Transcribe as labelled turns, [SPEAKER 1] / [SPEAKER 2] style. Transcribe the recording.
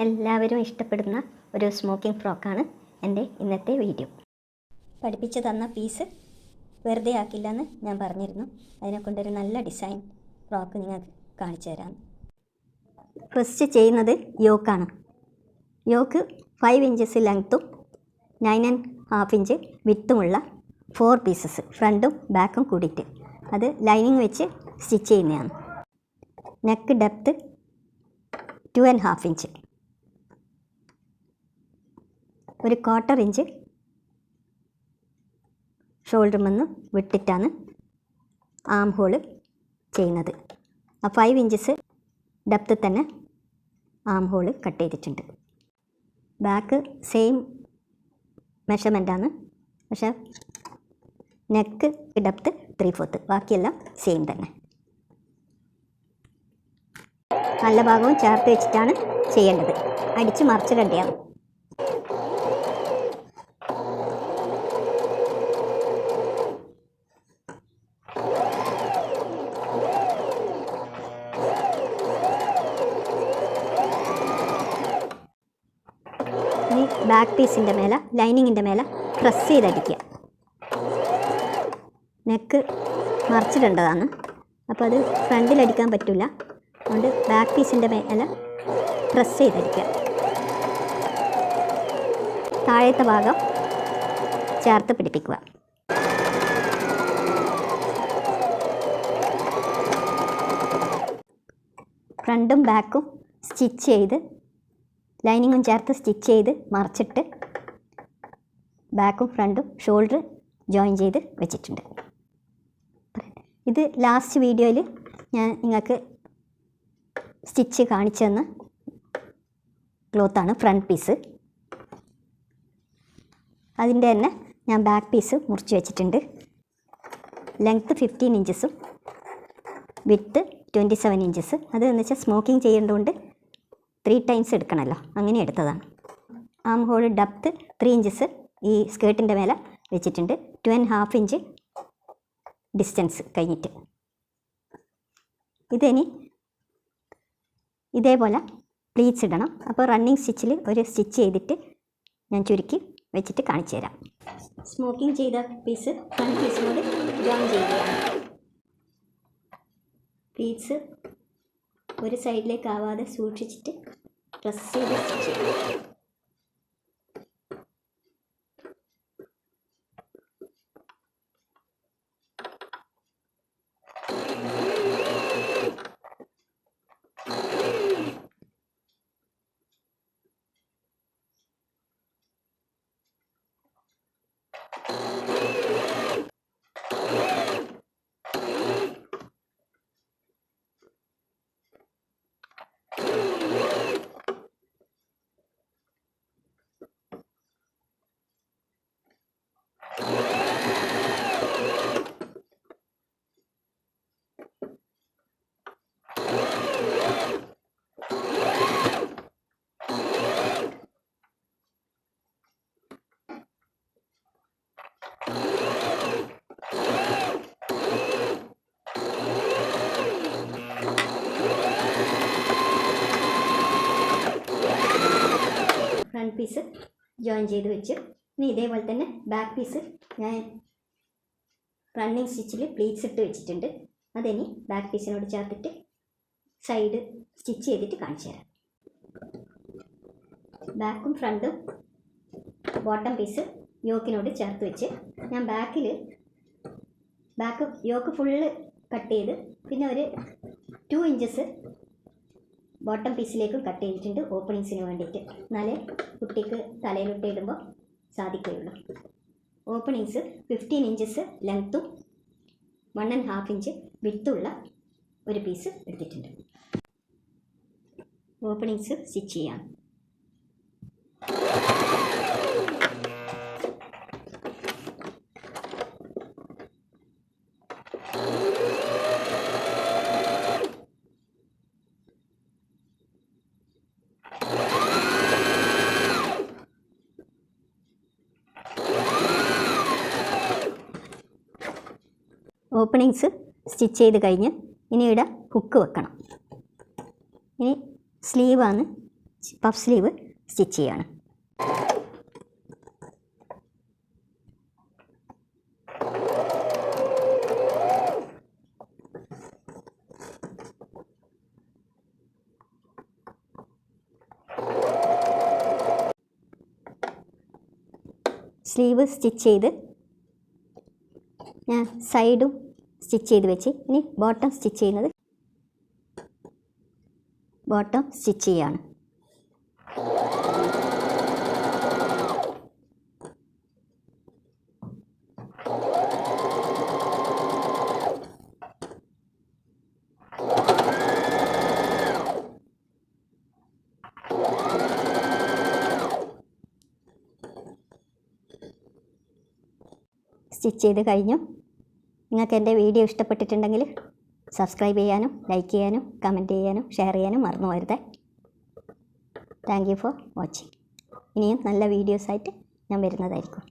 [SPEAKER 1] എല്ലാവരും ഇഷ്ടപ്പെടുന്ന ഒരു സ്മോക്കിംഗ് ഫ്രോക്കാണ് എൻ്റെ ഇന്നത്തെ വീഡിയോ. പഠിപ്പിച്ചു തന്ന പീസ് വെറുതെ ആക്കില്ലെന്ന് ഞാൻ പറഞ്ഞിരുന്നു. അതിനെക്കൊണ്ടൊരു നല്ല ഡിസൈൻ ഫ്രോക്ക് നിങ്ങൾക്ക് കാണിച്ചു തരാം. ഫസ്റ്റ് ചെയ്യുന്നത് യോക്കാണ്. യോക്ക് 5 ഇഞ്ചസ് ലെങ്ത്തും 9.5 ഇഞ്ച് വിത്തുമുള്ള 4 പീസസ് ഫ്രണ്ടും ബാക്കും കൂടിയിട്ട് അത് ലൈനിങ് വെച്ച് സ്റ്റിച്ച് ചെയ്യുന്നതാണ്. നെക്ക് ഡെപ്ത്ത് 2.5 ഇഞ്ച്, ഒരു 1/4 ഇഞ്ച് ഷോൾഡർ നിന്ന് വിട്ടിട്ടാണ് ആം ഹോൾ ചെയ്യുന്നത്. ആ 5 ഇഞ്ചസ് ഡെപ്ത്ത് തന്നെ ആം ഹോൾ കട്ട് ചെയ്തിട്ടുണ്ട്. ബാക്ക് സെയിം മെഷർമെൻറ്റാണ്, പക്ഷേ നെക്ക് ഡെപ്ത്ത് 3/4, ബാക്കിയെല്ലാം സെയിം തന്നെ. നല്ല ഭാഗവും ചേർത്ത് വെച്ചിട്ടാണ് ചെയ്യേണ്ടത്. അടിച്ച് മറിച്ചിടേണ്ടതാണ്. ഇനി ബാക്ക് പീസിൻ്റെ മേലെ ലൈനിങ്ങിൻ്റെ മേലെ പ്രസ് ചെയ്തടിക്കുക. നെക്ക് മറിച്ചിടേണ്ടതാണ്, അപ്പോൾ അത് ഫ്രണ്ടിലടിക്കാൻ പറ്റില്ല. അതുകൊണ്ട് ബാക്ക് പീസിൻ്റെ മേലെ പ്രസ് ചെയ്തടിക്കുക. താഴത്തെ ഭാഗം ചേർത്ത് പിടിപ്പിക്കുക. ഫ്രണ്ടും ബാക്കും സ്റ്റിച്ച് ചെയ്ത് ലൈനിങ്ങും ചേർത്ത് സ്റ്റിച്ച് ചെയ്ത് മറിച്ചിട്ട് ബാക്കും ഫ്രണ്ടും ഷോൾഡർ ജോയിൻ ചെയ്ത് വെച്ചിട്ടുണ്ട്. ഇത് ലാസ്റ്റ് വീഡിയോയിൽ ഞാൻ നിങ്ങൾക്ക് സ്റ്റിച്ച് കാണിച്ചു തന്ന ക്ലോത്താണ് ഫ്രണ്ട് പീസ്. അതിൻ്റെ തന്നെ ഞാൻ ബാക്ക് പീസ് മുറിച്ച് വെച്ചിട്ടുണ്ട്. ലെങ്ത്ത് 15 ഇഞ്ചസും വിഡ്ത്ത് 27 ഇഞ്ചസ്. അത് എന്ന് വെച്ചാൽ സ്മോക്കിംഗ് ചെയ്യേണ്ടതുകൊണ്ട് 3 ടൈംസ് എടുക്കണമല്ലോ, അങ്ങനെ എടുത്തതാണ്. ആം ഹോൾ ഡെപ്ത്ത് 3 ഇഞ്ചസ് ഈ സ്കേർട്ടിൻ്റെ മേലെ വെച്ചിട്ടുണ്ട്. 2.5 ഇഞ്ച് ഡിസ്റ്റൻസ് കഴിഞ്ഞിട്ട് ഇതിനി ഇതേപോലെ പ്ലീറ്റ്സ് ഇടണം. അപ്പോൾ റണ്ണിങ് സ്റ്റിച്ചിൽ ഒരു സ്റ്റിച്ച് ചെയ്തിട്ട് ഞാൻ ചുരുക്കി വെച്ചിട്ട് കാണിച്ചു തരാം. സ്മോക്കിംഗ് ചെയ്ത പീസ് ഫ്രണ്ട് പീസിനോട് ജോയിൻ ചെയ്യുകയാണ്. പ്ലീറ്റ്സ് ഒരു സൈഡിലേക്ക് ആവാതെ സൂക്ഷിച്ചിട്ട് പ്രസ് ചെയ്ത് സ്റ്റിച്ച് ചെയ്യും. ഫ്രണ്ട് പീസ് ജോയിൻ ചെയ്ത് വെച്ച് ഇനി ഇതേപോലെ തന്നെ ബാക്ക് പീസ് ഞാൻ റണ്ണിങ് സ്റ്റിച്ചിൽ പ്ലീറ്റ്സ് ഇട്ട് വെച്ചിട്ടുണ്ട്. അതിനി ബാക്ക് പീസിനോട് ചേർത്തിട്ട് സൈഡ് സ്റ്റിച്ച് ചെയ്തിട്ട് കാണിച്ചു തരാം. ബാക്കും ഫ്രണ്ടും ബോട്ടം പീസ് യോക്കിനോട് ചേർത്ത് വെച്ച് ഞാൻ ബാക്ക് യോക്ക് ഫുള്ള് കട്ട് ചെയ്ത് പിന്നെ ഒരു 2 ഇഞ്ചസ് ബോട്ടം പീസിലേക്കും കട്ട് ചെയ്തിട്ടുണ്ട് ഓപ്പണിങ്സിന് വേണ്ടിയിട്ട്. എന്നാലേ കുട്ടിക്ക് തലയിലിട്ട് ഇടുമ്പോൾ സാധിക്കുകയുള്ളൂ. ഓപ്പണിങ്സ് 15 ഇഞ്ചസ് ലെങ്ത്തും 1.5 ഇഞ്ച് വിത്തുള്ള ഒരു പീസ് എടുത്തിട്ടുണ്ട്. ഓപ്പണിങ്സ് സ്റ്റിച്ച് ചെയ്യാം. ഓപ്പണിങ്സ് സ്റ്റിച്ച് ചെയ്ത് കഴിഞ്ഞ് ഇനി ഇവിടെ ഹുക്ക് വെക്കണം. ഇനി സ്ലീവാണ് പഫ് സ്ലീവ് സ്റ്റിച്ച് ചെയ്യാണ്. സ്ലീവ് സ്റ്റിച്ച് ചെയ്ത് ഞാൻ സൈഡും സ്റ്റിച്ച് ചെയ്ത് വെച്ച് ഇനി ബോട്ടം സ്റ്റിച്ച് ചെയ്യുന്നത് ബോട്ടം സ്റ്റിച്ച് ചെയ്യാണ്. സ്റ്റിച്ച് ചെയ്ത് കഴിഞ്ഞു. നിങ്ങൾക്ക് എൻ്റെ വീഡിയോ ഇഷ്ടപ്പെട്ടിട്ടുണ്ടെങ്കിൽ സബ്സ്ക്രൈബ് ചെയ്യാനും ലൈക്ക് ചെയ്യാനും കമൻറ്റ് ചെയ്യാനും ഷെയർ ചെയ്യാനും മറന്നു പോകരുത്. Thank you for watching. ഇനിയും നല്ല വീഡിയോസായിട്ട് ഞാൻ വരുന്നതായിരിക്കും.